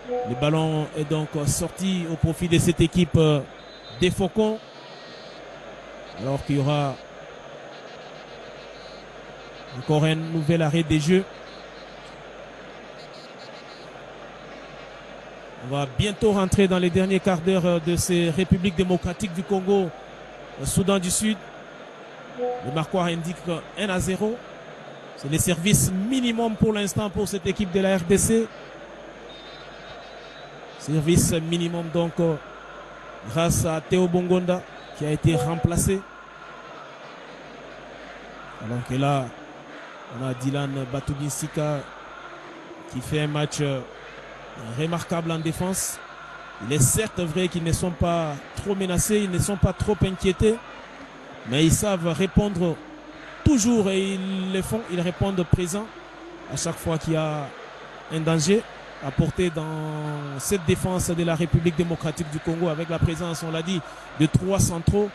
Le ballon est donc sorti au profit de cette équipe des Faucons. Alors qu'il y aura encore un nouvel arrêt des jeux. On va bientôt rentrer dans les derniers quarts d'heure de ces Républiques démocratiques du Congo, Soudan du Sud. Le marqueur indique 1-0. C'est le service minimum pour l'instant pour cette équipe de la RDC. Service minimum donc grâce à Théo Bongonda qui a été remplacé. Alors que là, on a Dylan Batoubin-Sika qui fait un match remarquable en défense. Il est certes vrai qu'ils ne sont pas trop menacés, ils ne sont pas trop inquiétés, mais ils savent répondre toujours et ils le font, ils répondent présent à chaque fois qu'il y a un danger apporté dans cette défense de la République démocratique du Congo avec la présence, on l'a dit, de 3 centraux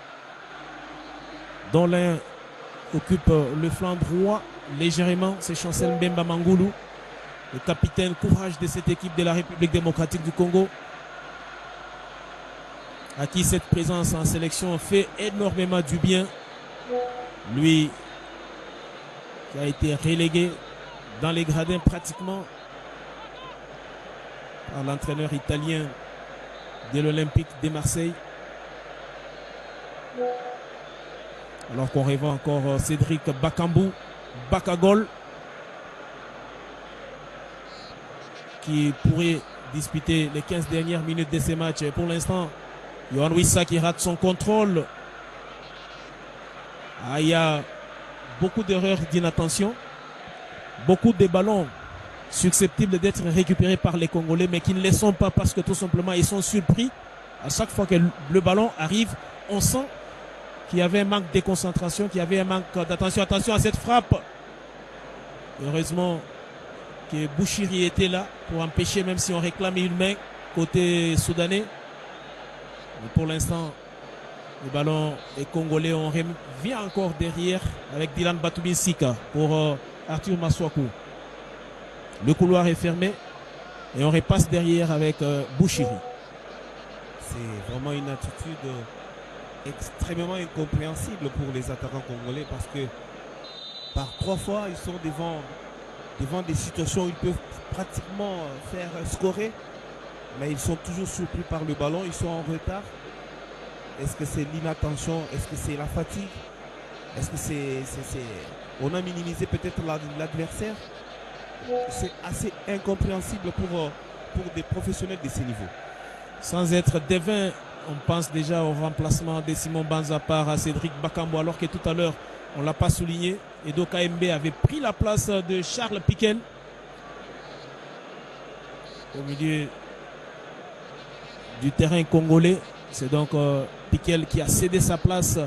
dont l'un occupe le flanc droit légèrement, c'est Chancel Mbemba Mangoulou, le capitaine courage de cette équipe de la République démocratique du Congo, à qui cette présence en sélection fait énormément du bien. Lui qui a été relégué dans les gradins pratiquement par l'entraîneur italien de l'Olympique de Marseille. Alors qu'on revoit encore Cédric Bakambu, Bakagol, qui pourrait disputer les 15 dernières minutes de ces matchs. Pour l'instant, Yohan Wissa qui rate son contrôle. Il y a beaucoup d'erreurs d'inattention, beaucoup de ballons susceptibles d'être récupérés par les Congolais, mais qui ne les sont pas parce que tout simplement ils sont surpris. À chaque fois que le ballon arrive, on sent qu'il y avait un manque de concentration, qu'il y avait un manque d'attention. Attention à cette frappe. Heureusement que Bouchiri était là pour empêcher, même si on réclame une main côté soudanais. Mais pour l'instant, le ballon est congolais. On revient encore derrière avec Dylan Batoubin-Sika pour Arthur Maswaku. Le couloir est fermé et on repasse derrière avec Bouchiri. C'est vraiment une attitude extrêmement incompréhensible pour les attaquants congolais parce que par 3 fois ils sont devant des situations où ils peuvent pratiquement faire scorer, mais ils sont toujours surpris par le ballon, ils sont en retard. Est-ce que c'est l'inattention? Est-ce que c'est la fatigue? Est-ce que on a minimisé peut-être l'adversaire? C'est assez incompréhensible pour des professionnels de ce niveau. Sans être devin, on pense déjà au remplacement de Simon Banza par Cédric Bakambu, alors que tout à l'heure, on ne l'a pas souligné. Edo KMB avait pris la place de Charles Piquel au milieu du terrain congolais. C'est donc Piquel qui a cédé sa place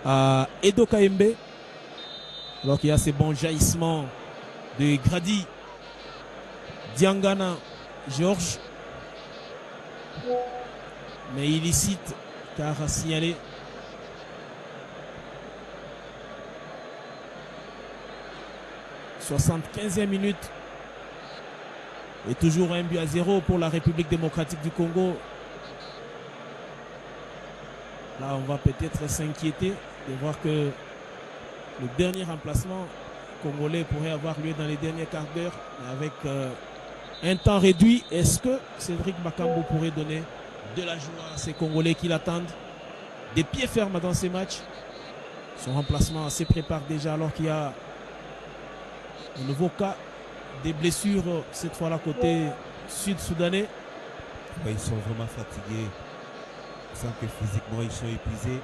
à Edo KMB. Alors qu'il y a ces bons jaillissements de Grady, Diangana, Georges. Mais illicite car signalé. « 75e minute. Et toujours 1-0 pour la République démocratique du Congo. Là, on va peut-être s'inquiéter de voir que le dernier remplacement congolais pourrait avoir lieu dans les derniers quarts d'heure. Avec un temps réduit, est-ce que Cédric Bakambu pourrait donner de la joie à ces Congolais qui l'attendent, des pieds fermes dans ces matchs? Son remplacement se prépare déjà alors qu'il y a un nouveau cas des blessures, cette fois-là côté sud-soudanais. Ils sont vraiment fatigués. On sent que physiquement ils sont épuisés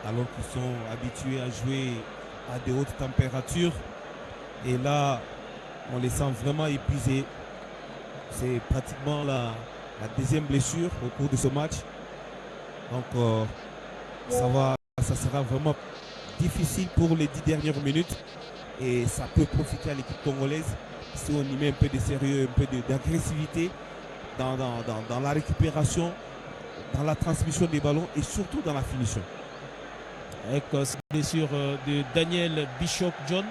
alors qu'ils sont habitués à jouer à des hautes températures. Et là, on les sent vraiment épuisés. C'est pratiquement la deuxième blessure au cours de ce match. Donc ça sera vraiment difficile pour les 10 dernières minutes. Et ça peut profiter à l'équipe congolaise si on y met un peu de sérieux, un peu d'agressivité dans la récupération, dans la transmission des ballons et surtout dans la finition. Avec cette blessure de Daniel Bishop John.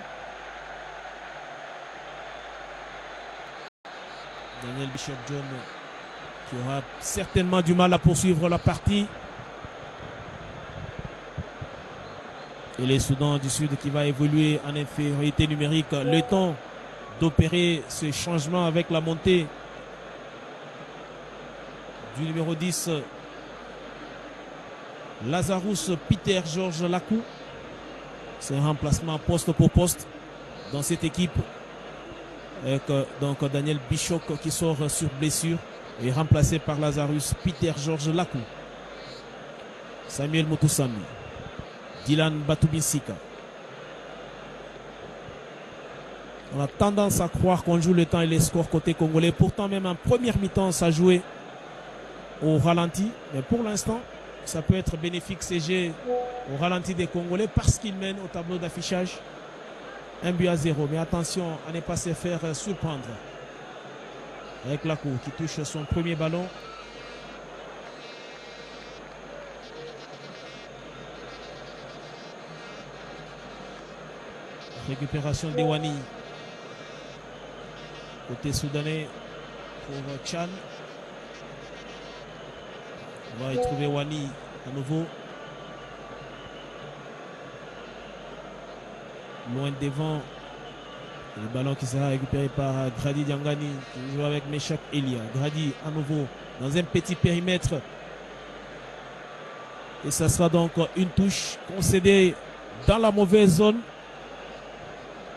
Daniel Bishop John qui aura certainement du mal à poursuivre la partie. Et les Soudan du Sud qui va évoluer en infériorité numérique. Le temps d'opérer ce changement avec la montée du numéro 10 Lazarus Peter Georges Lacou. C'est un remplacement poste pour poste dans cette équipe. Avec donc Daniel Bishop qui sort sur blessure et remplacé par Lazarus Peter Georges Lacou. Samuel Motoussami, Dylan Batubinsika. On a tendance à croire qu'on joue le temps et les scores côté congolais. Pourtant, même en première mi-temps, ça jouait au ralenti. Mais pour l'instant, ça peut être bénéfique CG au ralenti des Congolais parce qu'ils mènent au tableau d'affichage 1-0. Mais attention à ne pas se faire surprendre. Avec Lacou qui touche son premier ballon. Récupération d'Ewani. Côté soudanais pour Chan. On va y trouver Wani à nouveau. Loin devant. Le ballon qui sera récupéré par Grady Diangani qui joue avec Meshak Elia. Grady à nouveau dans un petit périmètre. Et ça sera donc une touche concédée dans la mauvaise zone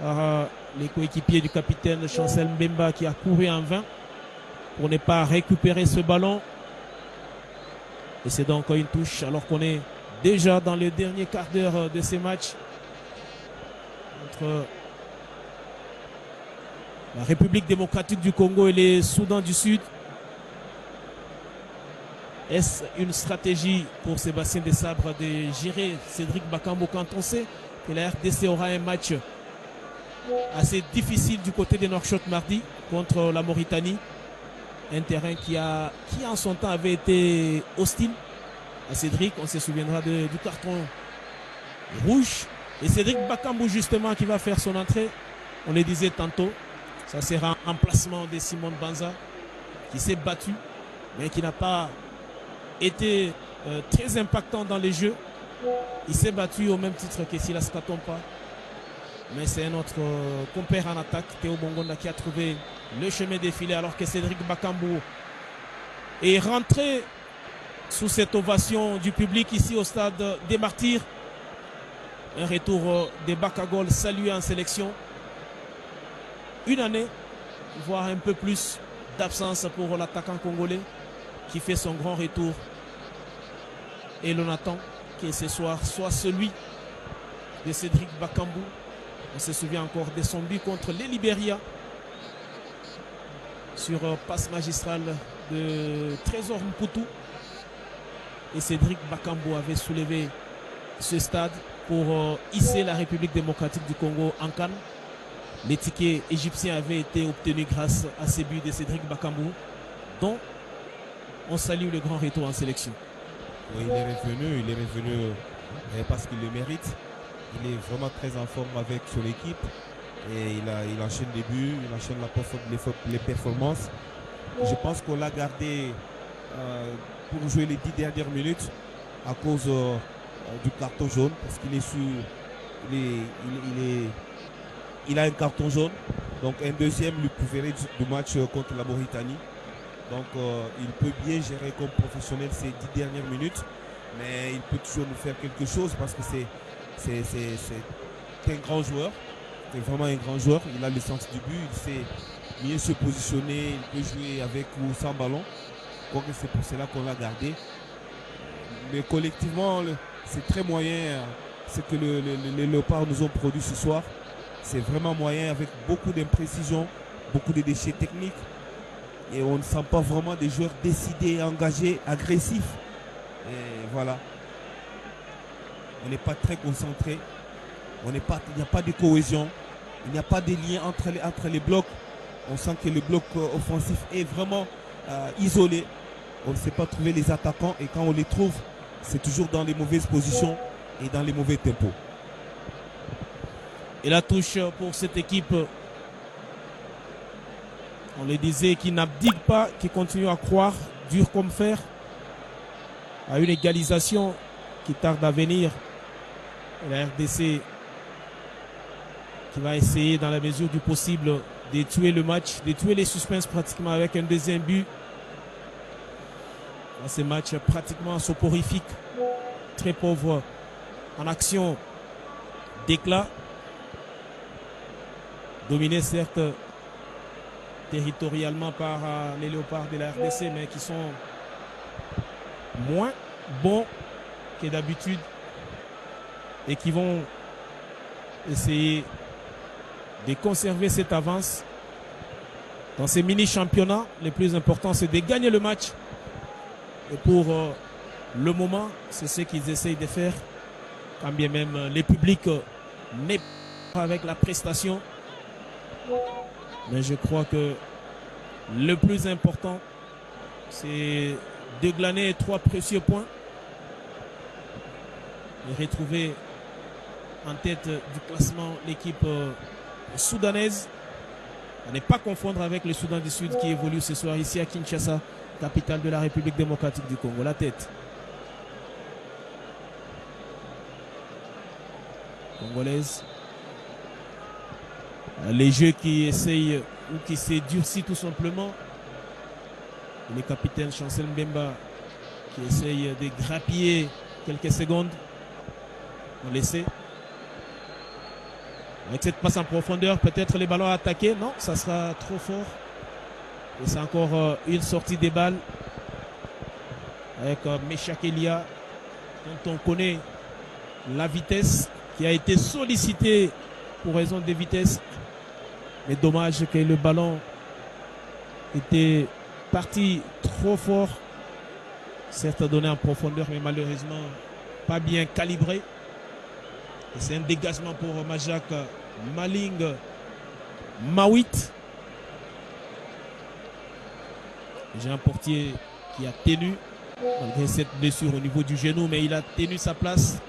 par les coéquipiers du capitaine Chancel Mbemba qui a couru en vain pour ne pas récupérer ce ballon. Et c'est donc une touche alors qu'on est déjà dans le dernier quart d'heure de ces matchs entre la République démocratique du Congo et les Soudan du Sud. Est-ce une stratégie pour Sébastien Desabre de gérer Cédric Bakambu quand on sait que la RDC aura un match assez difficile du côté des Nouakchott mardi contre la Mauritanie? Un terrain qui en son temps avait été hostile à Cédric. On se souviendra du carton rouge. Et Cédric Bakambu justement qui va faire son entrée. On le disait tantôt. Ça sera un emplacement de Simon Banza qui s'est battu mais qui n'a pas été très impactant dans les jeux. Il s'est battu au même titre que Silas Katompa. Mais c'est un autre compère en attaque, Théo Bongonda, qui a trouvé le chemin défilé alors que Cédric Bakambu est rentré sous cette ovation du public ici au stade des Martyrs. Un retour des Bakagol salué en sélection. Une année, voire un peu plus d'absence pour l'attaquant congolais qui fait son grand retour. Et l'on attend que ce soir soit celui de Cédric Bakambu. On se souvient encore de son but contre les Libéria sur passe magistrale de Trésor Mputu. Et Cédric Bakambu avait soulevé ce stade pour hisser la République démocratique du Congo en CAN. Les tickets égyptiens avaient été obtenus grâce à ces buts de Cédric Bakambu, dont on salue le grand retour en sélection. Oui, il est revenu parce qu'il le mérite. Il est vraiment très en forme avec son équipe et il enchaîne les buts, il enchaîne les performances. Je pense qu'on l'a gardé pour jouer les 10 dernières minutes à cause du carton jaune parce qu'il est il a un carton jaune, donc un deuxième lui couvrirait du match contre la Mauritanie. Donc il peut bien gérer comme professionnel ces 10 dernières minutes, mais il peut toujours nous faire quelque chose parce que c'est un grand joueur, c'est vraiment un grand joueur. Il a le sens du but, il sait mieux se positionner, il peut jouer avec ou sans ballon. Donc c'est pour cela qu'on l'a gardé. Mais collectivement, c'est très moyen ce que les Léopards nous ont produit ce soir. C'est vraiment moyen avec beaucoup d'imprécisions, beaucoup de déchets techniques. Et on ne sent pas vraiment des joueurs décidés, engagés, agressifs. Et voilà. On n'est pas très concentré. Il n'y a pas de cohésion. Il n'y a pas de lien entre les blocs. On sent que le bloc offensif est vraiment isolé. On ne sait pas trouver les attaquants. Et quand on les trouve, c'est toujours dans les mauvaises positions et dans les mauvais tempos. Et la touche pour cette équipe On le disait, qui n'abdique pas, qui continue à croire, dur comme fer, à une égalisation qui tarde à venir. Et la RDC qui va essayer dans la mesure du possible de tuer le match, de tuer les suspens pratiquement avec un deuxième but. Dans ces matchs pratiquement soporifiques, très pauvres en action d'éclat. Dominés certes territorialement par les Léopards de la RDC, mais qui sont moins bons que d'habitude et qui vont essayer de conserver cette avance. Dans ces mini-championnats, le plus important, c'est de gagner le match. Et pour le moment, c'est ce qu'ils essayent de faire, quand bien même les publics n'est pas avec la prestation. Mais je crois que le plus important, c'est de glaner 3 précieux points et retrouver en tête du classement l'équipe soudanaise. À ne pas confondre avec le Soudan du Sud qui évolue ce soir ici à Kinshasa, capitale de la République démocratique du Congo. La tête congolaise. Les jeux qui essayent ou qui s'est durci tout simplement. Et le capitaine Chancel Mbemba qui essaye de grappiller quelques secondes. On laissait. Avec cette passe en profondeur, peut-être les ballons attaqués. Non, ça sera trop fort. Et c'est encore une sortie des balles. Avec Meshak Elia, dont on connaît la vitesse, qui a été sollicité pour raison de vitesse. Mais dommage que le ballon était parti trop fort. Certes donné en profondeur, mais malheureusement pas bien calibré. Et c'est un dégagement pour Majak Maling Mawit. J'ai un portier qui a tenu, malgré cette blessure au niveau du genou, mais il a tenu sa place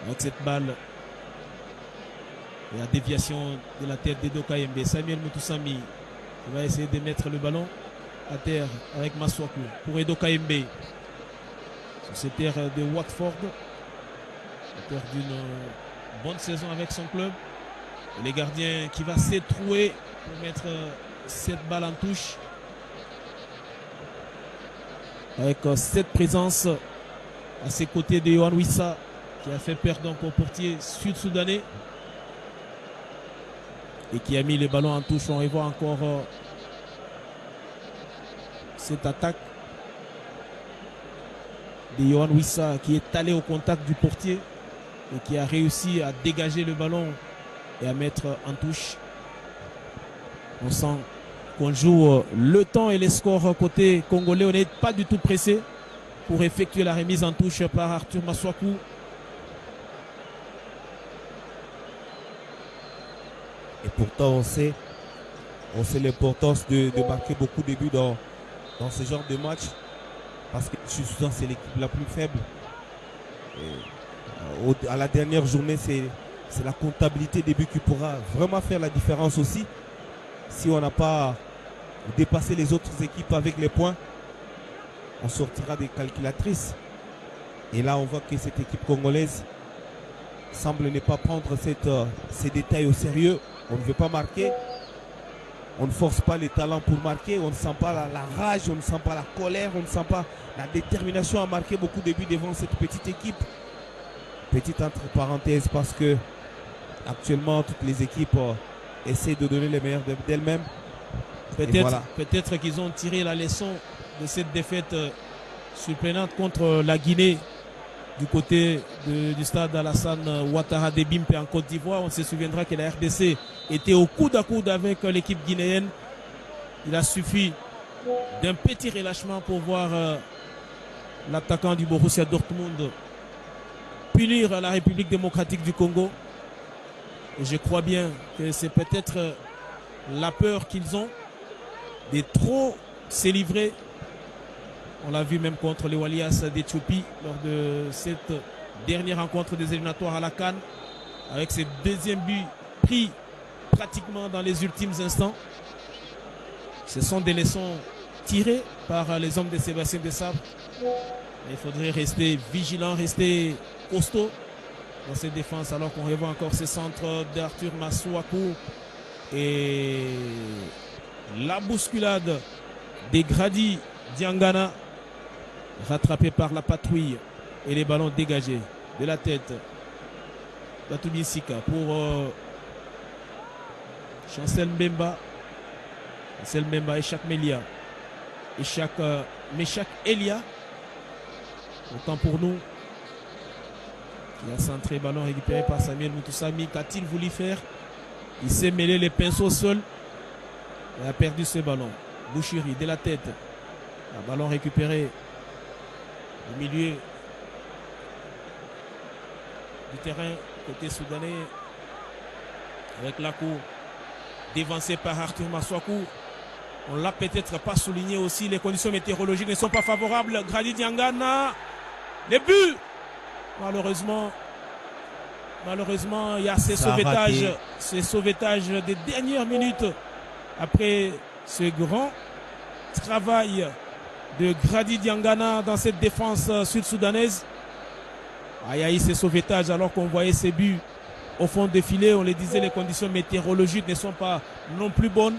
avec cette balle. Et la déviation de la tête d'Edo Kayembe. Samuel Mutusami qui va essayer de mettre le ballon à terre avec Maswaku pour Edo Kayembe. Sociétaire de Watford. Auteur d'une bonne saison avec son club. Et les gardiens qui va s'étrouer pour mettre cette balle en touche. Avec cette présence à ses côtés de Yohan Wissa qui a fait peur donc au portier sud-soudanais. Et qui a mis le ballon en touche. On revoit encore cette attaque de Yohan Wissa qui est allé au contact du portier et qui a réussi à dégager le ballon et à mettre en touche. On sent qu'on joue le temps et les scores côté congolais. On n'est pas du tout pressé pour effectuer la remise en touche par Arthur Maswaku. Et pourtant, on sait l'importance de marquer beaucoup de buts dans ce genre de match. Parce que Soudan, c'est l'équipe la plus faible. Et, à la dernière journée, c'est la comptabilité des buts qui pourra vraiment faire la différence aussi. Si on n'a pas dépassé les autres équipes avec les points, on sortira des calculatrices. Et là, on voit que cette équipe congolaise semble ne pas prendre ces détails au sérieux. On ne veut pas marquer. On ne force pas les talents pour marquer. On ne sent pas la rage, on ne sent pas la colère, on ne sent pas la détermination à marquer beaucoup de buts devant cette petite équipe. Petite entre parenthèses parce que actuellement toutes les équipes essaient de donner les meilleurs d'elles-mêmes. Peut-être qu'ils ont tiré la leçon de cette défaite surprenante contre la Guinée du côté du stade Alassane Ouattara de Bimpe en Côte d'Ivoire. On se souviendra que la RDC était au coude à coude avec l'équipe guinéenne. Il a suffi d'un petit relâchement pour voir l'attaquant du Borussia Dortmund punir la République démocratique du Congo. Et je crois bien que c'est peut-être la peur qu'ils ont de trop se livrer. On l'a vu même contre les Walias d'Éthiopie lors de cette dernière rencontre des éliminatoires à la CAN, avec ce deuxième but pris pratiquement dans les ultimes instants. Ce sont des leçons tirées par les hommes de Sébastien Desabre. Il faudrait rester vigilant, rester costaud dans cette défense, alors qu'on revoit encore ces centres d'Arthur Masuaku et la bousculade des Grady Diangana, rattrapé par la patrouille et les ballons dégagés de la tête d'Atoumi Sika pour Chancel Mbemba. Chancel Mbemba et Chak Melia. Et Meshak Elia. Autant pour nous. Il a centré, ballon récupéré par Samuel Moutoussami. Qu'a-t-il voulu faire? Il s'est mêlé les pinceaux seul. Il a perdu ce ballon. Bouchiri de la tête. Un ballon récupéré au milieu du terrain côté soudanais avec la cour dévancée par Arthur Masuaku. On l'a peut-être pas souligné aussi, les conditions météorologiques ne sont pas favorables. Grady Diangana, les buts. Malheureusement, il y a ces sauvetages des dernières minutes après ce grand travail de Grady Diangana dans cette défense sud-soudanaise. Il y a eu ces sauvetages alors qu'on voyait ces buts au fond des filets. On les disait, les conditions météorologiques ne sont pas non plus bonnes.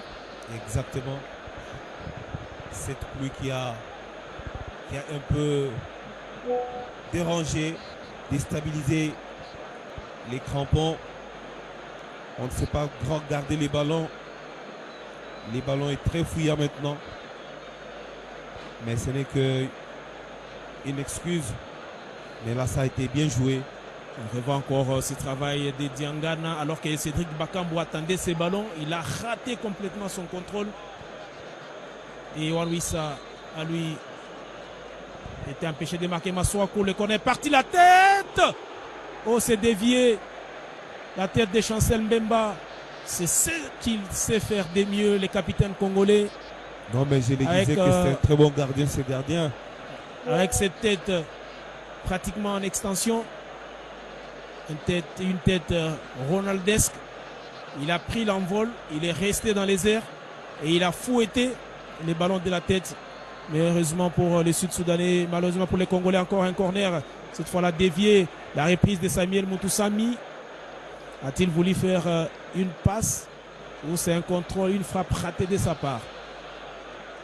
Exactement. Cette pluie qui a un peu dérangé, déstabilisé les crampons. On ne sait pas garder les ballons. Les ballons est très fouillant maintenant. Mais ce n'est qu'une excuse. Mais là, ça a été bien joué. On revoit encore ce travail de Diangana alors que Cédric Bakambu attendait ses ballons. Il a raté complètement son contrôle. Et Yohan Wissa, à lui, était empêché de marquer. Masuaku le connaît. Parti la tête. Oh, c'est dévié. La tête de Chancel Mbemba. C'est ce qu'il sait faire de mieux, les capitaines congolais. Non, mais je le disais que c'est un très bon gardien, ce gardien. Avec cette tête pratiquement en extension. Une tête ronaldesque. Il a pris l'envol. Il est resté dans les airs. Et il a fouetté les ballons de la tête. Mais heureusement pour les Sud-Soudanais, malheureusement pour les Congolais, encore un corner. Cette fois-là dévié. La reprise de Samuel Moutoussami. A-t-il voulu faire une passe ou c'est un contrôle, une frappe ratée de sa part?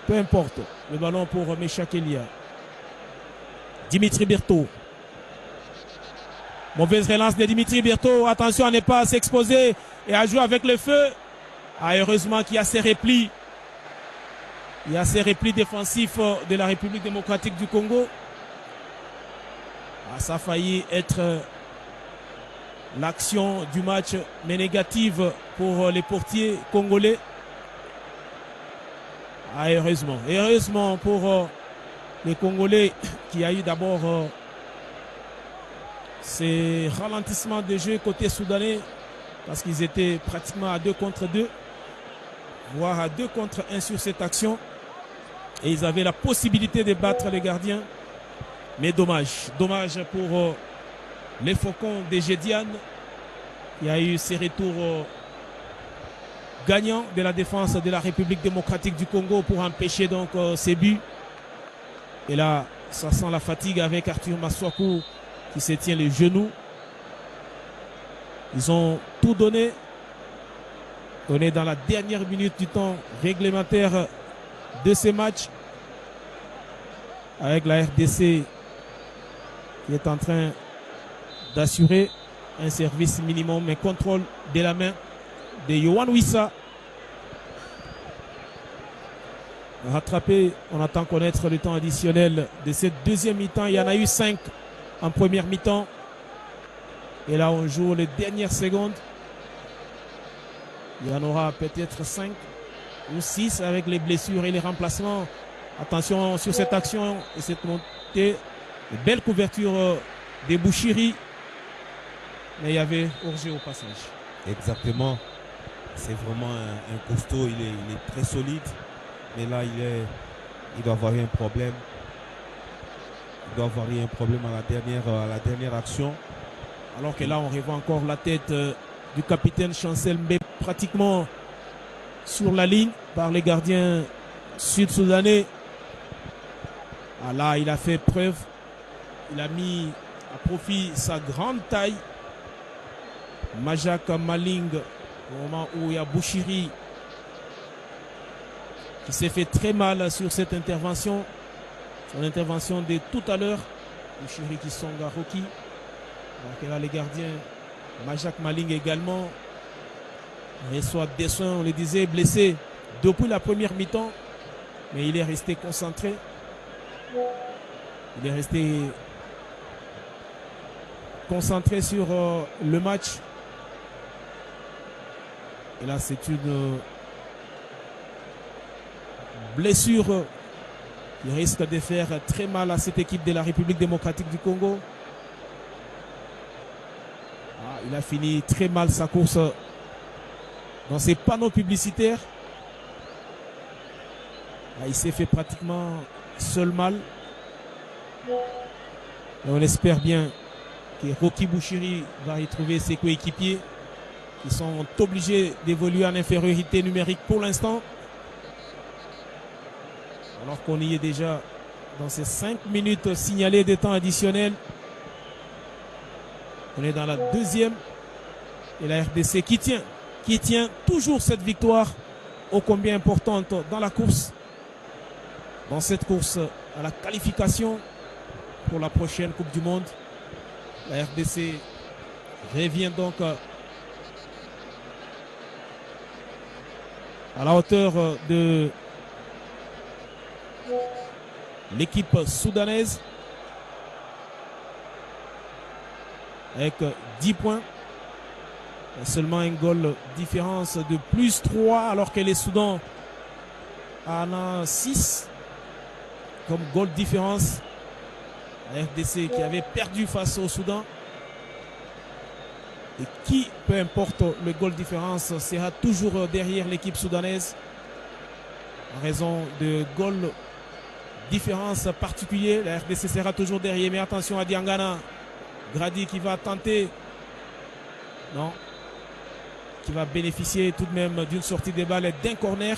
Peu importe. Le ballon pour Meshak Elia. Dimitri Berthaud. Mauvaise relance de Dimitri Berthaud. Attention à ne pas s'exposer et à jouer avec le feu. Heureusement qu'il y a ces replis. Il y a ces replis défensifs de la République démocratique du Congo. Ça a failli être l'action du match, mais négative pour les portiers congolais. Heureusement. Et heureusement pour les Congolais qui a eu d'abord ces ralentissements de jeu côté soudanais parce qu'ils étaient pratiquement à 2 contre 2, voire à 2 contre 1 sur cette action. Et ils avaient la possibilité de battre les gardiens. Mais dommage. Dommage pour les Faucons de Gédiane. Il y a eu ces retours gagnants de la défense de la République démocratique du Congo pour empêcher donc ces buts. Et là, ça sent la fatigue avec Arthur Masuaku qui se tient les genoux. Ils ont tout donné. On est dans la dernière minute du temps réglementaire de ces matchs. Avec la RDC qui est en train d'assurer un service minimum, mais contrôle de la main de Yohan Wissa. Rattrapé, on attend connaître le temps additionnel de cette deuxième mi-temps. Il y en a eu 5 en première mi-temps. Et là, on joue les dernières secondes. Il y en aura peut-être 5 ou 6 avec les blessures et les remplacements. Attention sur cette action et cette montée. Une belle couverture des Bouchiri. Mais il y avait hors-jeu au passage. Exactement. C'est vraiment un costaud. Il est très solide. Mais là, il doit avoir eu un problème. Il doit avoir eu un problème à la dernière action. Alors que là, on revoit encore la tête du capitaine Chancel Mbemba pratiquement sur la ligne par les gardiens sud-soudanais. Ah là, il a fait preuve. Il a mis à profit sa grande taille. Majak Maling, au moment où il y a Bouchiri qui s'est fait très mal sur cette intervention. Son intervention de tout à l'heure. Bouchiri qui songa Roki. Donc là, les gardiens, Majak Maling également, reçoit des soins, on le disait, blessé depuis la première mi-temps. Mais il est resté concentré. Il est resté concentré sur le match. Et là, c'est une blessure qui risque de faire très mal à cette équipe de la République démocratique du Congo. Ah, il a fini très mal sa course dans ses panneaux publicitaires. Ah, il s'est fait pratiquement seul mal. Et on espère bien que Roki Bouchiri va retrouver ses coéquipiers qui sont obligés d'évoluer en infériorité numérique pour l'instant. Alors qu'on y est déjà dans ces 5 minutes signalées de temps additionnel. On est dans la deuxième. Et la RDC qui tient toujours cette victoire ô combien importante dans la course. Dans cette course à la qualification pour la prochaine Coupe du Monde. La RDC revient donc à la hauteur de l'équipe soudanaise avec 10 points. Seulement un goal différence de plus 3 alors que les Soudans en ont 6 comme goal différence. La RDC qui avait perdu face au Soudan. Et qui, peu importe le goal différence, sera toujours derrière l'équipe soudanaise en raison de goal différence particulier. La RDC sera toujours derrière. Mais attention à Diangana. Grady qui va tenter. Non. Qui va bénéficier tout de même d'une sortie de balle et d'un corner.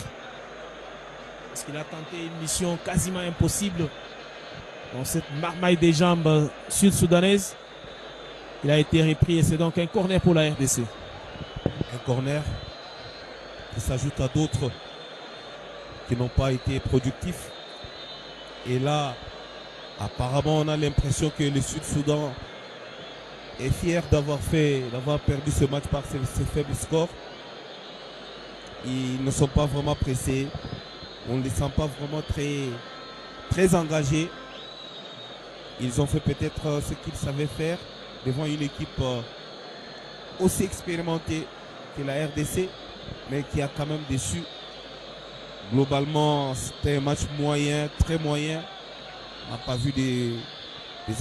Parce qu'il a tenté une mission quasiment impossible dans cette marmaille des jambes sud-soudanaises. Il a été repris et c'est donc un corner pour la RDC. Un corner qui s'ajoute à d'autres qui n'ont pas été productifs. Et là, apparemment, on a l'impression que le Sud-Soudan est fier d'avoir perdu ce match par ses faibles scores. Ils ne sont pas vraiment pressés. On ne les sent pas vraiment très engagés. Ils ont fait peut-être ce qu'ils savaient faire devant une équipe aussi expérimentée que la RDC, mais qui a quand même déçu. Globalement, c'était un match moyen, très moyen. On n'a pas vu des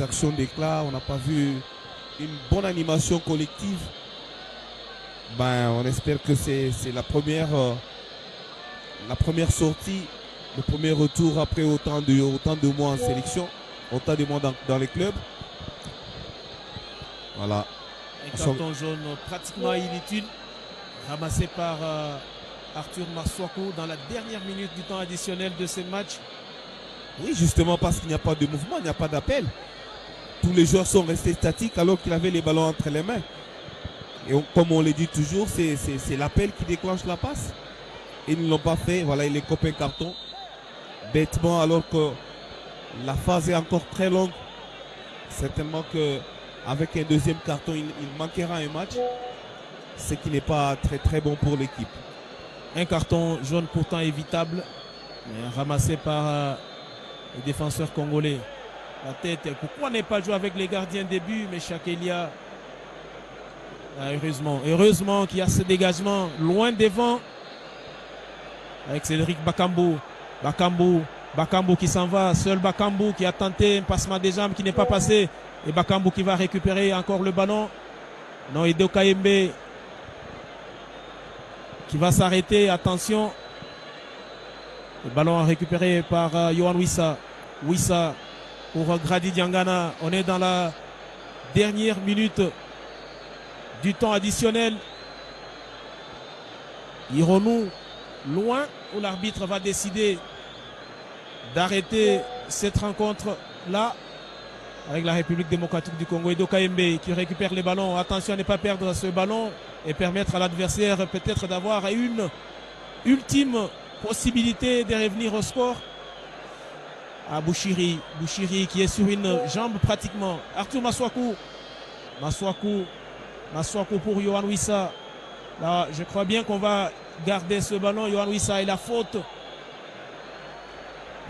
actions d'éclat, on n'a pas vu une bonne animation collective. On espère que c'est la première sortie, le premier retour après autant de mois en sélection, autant de mois dans les clubs. Voilà. Un carton jaune pratiquement inutile, ramassé par Arthur Marsouakou dans la dernière minute du temps additionnel de ce match. Oui, justement parce qu'il n'y a pas de mouvement, il n'y a pas d'appel. Tous les joueurs sont restés statiques alors qu'il avait les ballons entre les mains. Et comme on le dit toujours, c'est l'appel qui déclenche la passe. Ils ne l'ont pas fait. Voilà, il est copain carton. Bêtement, alors que la phase est encore très longue. Certainement qu'avec un deuxième carton, il manquera un match. Ce qui n'est pas très bon pour l'équipe. Un carton jaune pourtant évitable, mais ramassé par les défenseurs congolais. La tête, pourquoi ne pas jouer avec les gardiens de but, mais Chakelia, heureusement qu'il y a ce dégagement loin devant avec Cédric Bakambu. Bakambu qui s'en va, seul Bakambu qui a tenté un passement des jambes qui n'est pas passé, et Bakambu qui va récupérer encore le ballon. Non, Edo Kayembe qui va s'arrêter, attention. Le ballon récupéré par Yohan Wissa. Wissa pour Grady Diangana. On est dans la dernière minute du temps additionnel. Irons-nous loin où l'arbitre va décider d'arrêter cette rencontre-là avec la République démocratique du Congo. Edo Kaembe qui récupère les ballons. Attention à ne pas perdre ce ballon et permettre à l'adversaire peut-être d'avoir une ultime possibilité de revenir au score. À Bouchiri qui est sur une jambe pratiquement. Arthur Maswaku pour Yohan Wissa. Là, je crois bien qu'on va garder ce ballon. Yohan Wissa et la faute.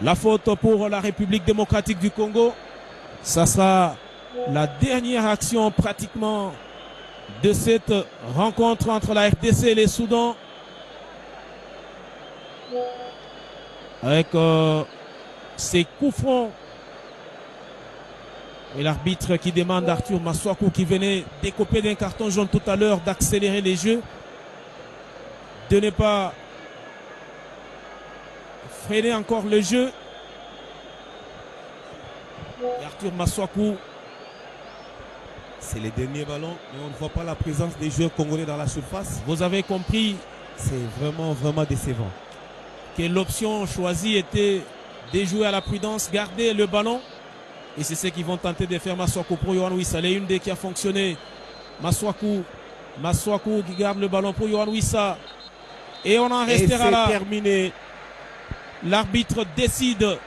La faute pour la République démocratique du Congo. Ça sera la dernière action pratiquement de cette rencontre entre la RDC et les Soudans. Avec ces coups francs. Et l'arbitre qui demande à Arthur Maswaku qui venait décoper d'un carton jaune tout à l'heure d'accélérer les jeux. De ne pas freiner encore le jeu. Et Arthur Maswaku. C'est les derniers ballons, mais on ne voit pas la présence des joueurs congolais dans la surface. Vous avez compris. C'est vraiment décevant. Que l'option choisie était de jouer à la prudence, garder le ballon. Et c'est ce qu'ils vont tenter de faire Maswaku pour Yohan Wissa. C'est une des qui a fonctionné. Maswaku qui garde le ballon pour Yohan Wissa. Et on en restera là. Terminé. L'arbitre décide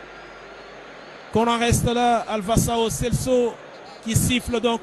qu'on en reste là. Alvasao Celso qui siffle donc.